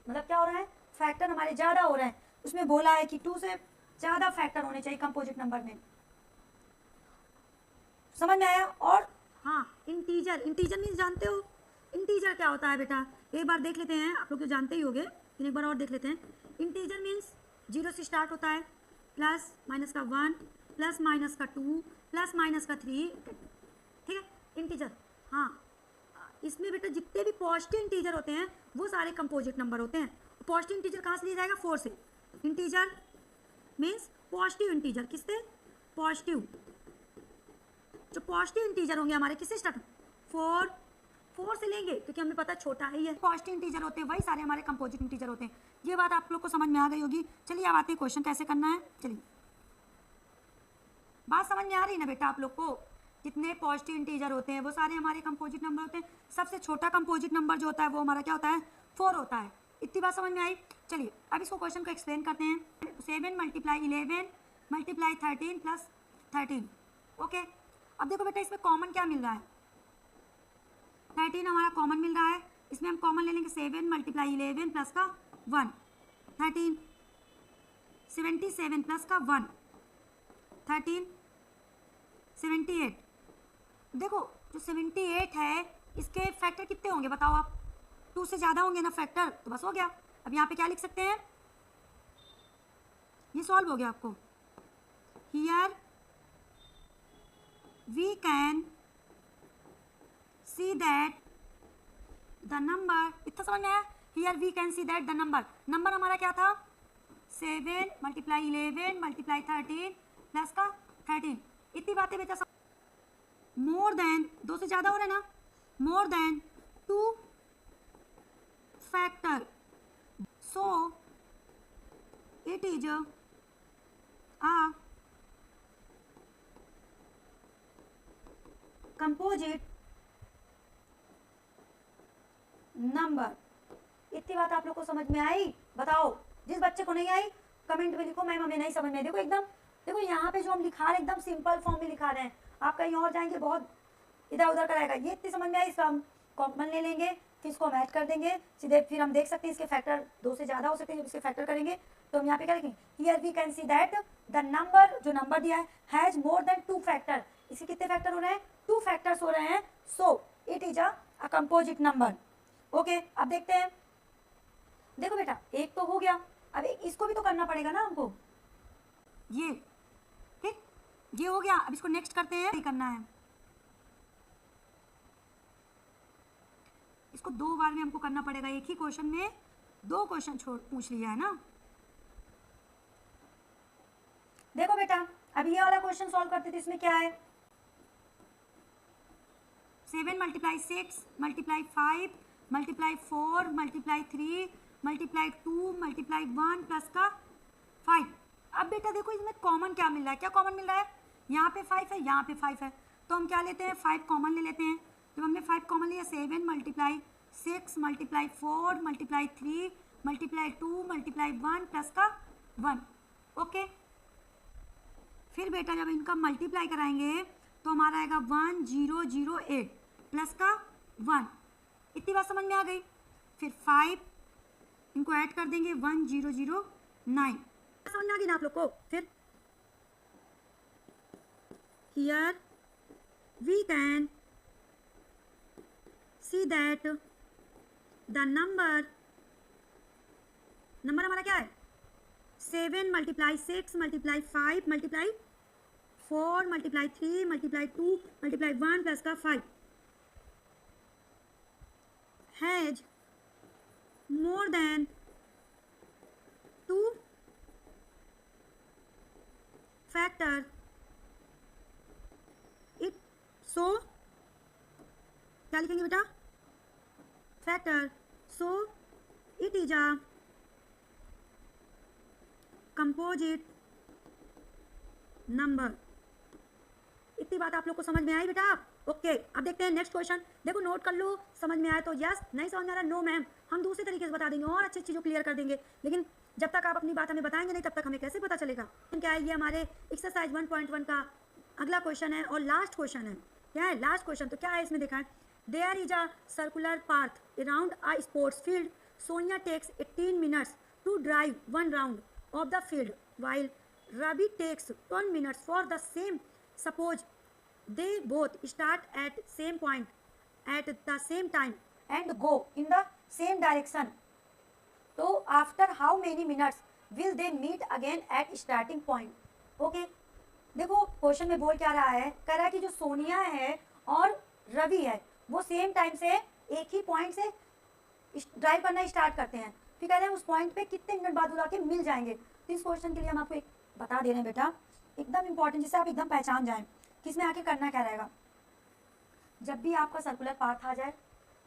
मतलब क्या हो रहा है, फैक्टर हमारे ज़्यादा हो रहे हैं। उसमें बोला है कि 2 से ज़्यादा फैक्टर होने चाहिए कंपोजिट नंबर में, समझ में आया। और हाँ, इंटीजर, इंटीजर मीन्स जानते हो इंटीजर क्या होता है बेटा, एक बार देख लेते हैं, आप लोग तो जानते ही होंगे लेकिन एक बार और देख लेते हैं। इंटीजर मीन्स 0 से स्टार्ट होता है, प्लस माइनस का 1, प्लस माइनस का 2, प्लस माइनस का 3, ठीक है, इंटीजर। हाँ, इसमें बेटा जितने भी पॉजिटिव इंटीजर होते हैं वो सारे कंपोजिट नंबर होते हैं। पॉजिटिव इंटीजर कहाँ से लिया जाएगा, 4 से। इंटीजर मीन्स पॉजिटिव इंटीजर, किससे, पॉजिटिव, जो पॉजिटिव इंटीजर होंगे हमारे किससे स्टार्ट, 4 से लेंगे क्योंकि हमें पता छोटा ही है। पॉजिटिव इंटीजर होते हैं वही सारे हमारे कंपोजिट इंटीजर होते हैं। ये बात आप लोग को समझ में आ गई होगी। चलिए अब आते हैं क्वेश्चन कैसे करना है। चलिए, बात समझ में आ रही ना बेटा आप लोग को, जितने पॉजिटिव इंटीजर होते हैं वो सारे हमारे कंपोजिट नंबर होते हैं। सबसे छोटा कंपोजिट नंबर जो होता है वो हमारा क्या होता है, 4 होता है। इतनी बात समझ में आई। चलिए अब इसको क्वेश्चन को एक्सप्लेन करते हैं। 7 मल्टीप्लाई 11 मल्टीप्लाई 13 प्लस 13, ओके। अब देखो बेटा इसमें कॉमन क्या मिल रहा है, 13 हमारा कॉमन मिल रहा है, इसमें हम कॉमन ले लेंगे 7 मल्टीप्लाई 11 प्लस का 1, 13, 77 प्लस का 1, 13, 78। देखो जो 78 है इसके फैक्टर कितने होंगे बताओ आप, 2 से ज़्यादा होंगे ना फैक्टर, तो बस हो गया। अब यहाँ पे क्या लिख सकते हैं, ये सॉल्व हो गया आपको। Here we can see that the number, इतना समझ में आया। Here we can see that the number हमारा क्या था, 7 मल्टीप्लाई 11 मल्टीप्लाई 13 प्लस का 13। इतनी बातें बेटा मोर देन, 2 से ज़्यादा हो रहा है ना, मोर than 2 factor, so it is a composite number. इतनी बात आप लोग को समझ में आई, बताओ। जिस बच्चे को नहीं आई कमेंट में लिखो मैम हमें नहीं समझ में। देखो एकदम, देखो यहाँ पे जो हम लिखा रहे हैं एकदम सिंपल फॉर्म में लिखा रहे हैं, आप कहीं और जाएंगे बहुत इधर उधर कराएगा। ये इतनी समझ में आई, इसका हम कॉमन ले लेंगे, फिर इसको हम ऐड कर देंगे सीधे, फिर हम देख सकते हैं इसके फैक्टर 2 से ज़्यादा हो सकते हैं। जब इसके फैक्टर करेंगे तो हम यहाँ पे क्या लिखेंगे, here we can see that the number, जो नंबर दिया है, हैज़ मोर देन 2 फैक्टर। इसके कितने फैक्टर हो रहे हैं, 2 फैक्टर्स हो रहे हैं, सो it is a composite number, okay. अब देखते हैं, देखो बेटा एक तो हो गया, अब इसको भी तो करना पड़ेगा ना हमको, ये ठीक, ये हो गया। अब इसको नेक्स्ट करते हैं, करना है इसको 2 बार में हमको करना पड़ेगा, एक ही क्वेश्चन में 2 क्वेश्चन पूछ लिया है ना। देखो बेटा अब ये वाला क्वेश्चन सॉल्व करते थे, इसमें क्या है, 7 multiply 6 multiply 5 multiply 4 multiply 3 multiply 2 multiply 1 plus का 5। अब बेटा देखो इसमें कॉमन क्या मिल रहा है, क्या कॉमन मिल रहा है, यहाँ पे 5 है, यहाँ पे 5 है, तो हम क्या लेते हैं, 5 कॉमन ले लेते हैं। जब हमने 5 कॉमन लिया, 7 multiply 6 multiply 4 multiply 3 multiply 2 multiply 1 plus का 1, ओके। फिर बेटा जब इनका मल्टीप्लाई कराएंगे तो हमारा आएगा 1008 प्लस का 1। इतनी बात समझ में आ गई। फिर 5 इनको ऐड कर देंगे, 1009। समझ में आ गई ना आप लोग को। फिर here we can see that the number हमारा क्या है, 7 multiply 6 multiply 5 multiply 4 multiply 3 multiply 2 multiply 1 plus का 5 has more than 2 factor it, so क्या लिखेंगे बेटा, factor, so it is a composite number. इतनी बात आप लोग को समझ में आई बेटा, ओके। अब देखते हैं नेक्स्ट क्वेश्चन। देखो नोट कर लो, समझ में आया तो यस, नहीं समझ में आ रहा नो मैम, हम दूसरे तरीके से बता देंगे और अच्छी चीज़ों क्लियर कर देंगे, लेकिन जब तक आप अपनी बात हमें बताएंगे नहीं तब तक हमें कैसे पता चलेगा। क्या है, ये हमारे एक्सरसाइज 1.1 का अगला क्वेश्चन है और लास्ट क्वेश्चन है। क्या है लास्ट क्वेश्चन, तो क्या है इसमें देखा है, there is a circular path around a sports field, Sonia takes 18 minutes to drive 1 round of the field while Ravi takes 12 minutes for the same. Suppose they both start at same point at the same time and go in the same direction. So after how many minutes will they meet again at starting point? Okay. देखो question में बोल क्या रहा है, कह रहा है कि जो सोनिया है और रवि है वो सेम टाइम से एक ही पॉइंट से ड्राइव करना स्टार्ट करते हैं, फिर कह रहे हैं उस पॉइंट पे कितने मिनट बाद बुला के मिल जाएंगे। तो इस क्वेश्चन के लिए हम आपको एक बता दे रहे हैं बेटा, एकदम इंपॉर्टेंट, जिससे आप एकदम पहचान जाएं कि इसमें आके करना क्या रहेगा। जब भी आपका सर्कुलर पाथ आ जाए,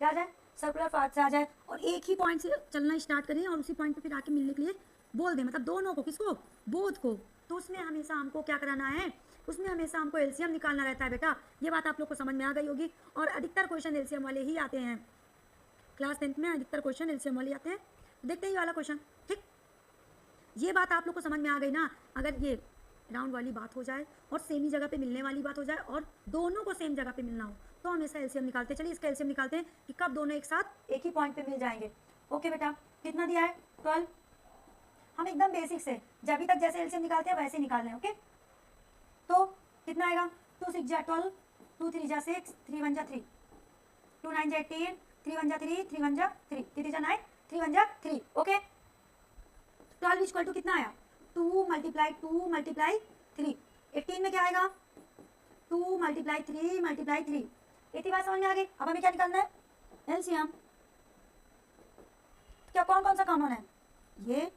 क्या आ जाए, सर्कुलर पाथ से आ जाए और एक ही पॉइंट से चलना स्टार्ट करें और उसी पॉइंट पे फिर आके मिलने के लिए बोल दें, मतलब दोनों को, किसको, बोथ को, तो उसमें हमेशा हमको क्या कराना है, उसमें हमेशा हमको एलसीएम निकालना रहता है बेटा। ये बात आप लोग को समझ में आ गई होगी और अधिकतर क्वेश्चन एलसीएम वाले ही आते हैं, क्लास 10th में अधिकतर क्वेश्चन एलसीएम वाले आते हैं। देखते हैं ये वाला क्वेश्चन, ठीक, ये बात आप लोग को समझ में आ गई ना। अगर ये राउंड वाली बात हो जाए और सेम ही जगह पे मिलने वाली बात हो जाए और दोनों को सेम जगह पे मिलना हो तो हमेशा एलसीएम निकालते हैं। चलिए इसका एलसीएम निकालते हैं कि कब दोनों एक साथ एक ही पॉइंट पे मिल जाएंगे। ओके बेटा, कितना दिया है, 12। हम एकदम बेसिक से जब अभी तक जैसे एलसीएम निकालते हैं वैसे निकाल रहे हैं। ओके, तो कितना आएगा, 2 6 जा 12, 2 3 जा 6, 3 1 जा 3, 2 9 जा 18, 3 1 जा 3, 3 1 जा 3, 3 जा 9, 3 1 जा 3। ओके, 12 इक्वल टू कितना आया, 2 मल्टीप्लाई 3। 18 में क्या आएगा, 2 मल्टीप्लाई 3। इतनी बात समझ में आ गई। अब हमें क्या निकालना है, एलसीएम। क्या कौन कौन सा कॉमन है, ये,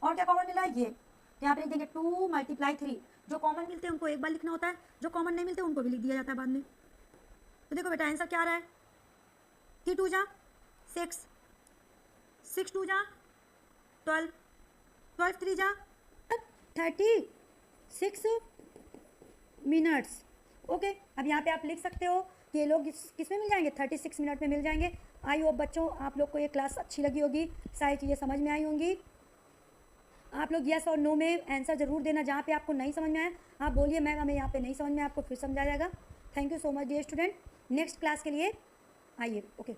और क्या कॉमन मिला है, ये। तो यहाँ पे लिख देंगे 2 मल्टीप्लाई 3। जो कॉमन मिलते हैं उनको एक बार लिखना होता है, जो कॉमन नहीं मिलते उनको भी लिख दिया जाता है बाद में। तो देखो बेटा आंसर क्या आ रहा है, 3 2 जा 6, 6 2 जा 12, 12 3 जा 36 मिनट्स। ओके, अब यहाँ पे आप लिख सकते हो कि ये लोग किस में मिल जाएंगे, 36 मिनट में मिल जाएंगे। आई होप बच्चों आप लोग को ये क्लास अच्छी लगी होगी, सारी चीज़ें समझ में आई होंगी। आप लोग यस और नो में आंसर ज़रूर देना, जहाँ पे आपको नहीं समझ में आए आप बोलिए मैम हमें यहाँ पे नहीं समझ में, आपको फिर समझाया जाएगा। Thank you so much dear student, next class के लिए आइए। ओके।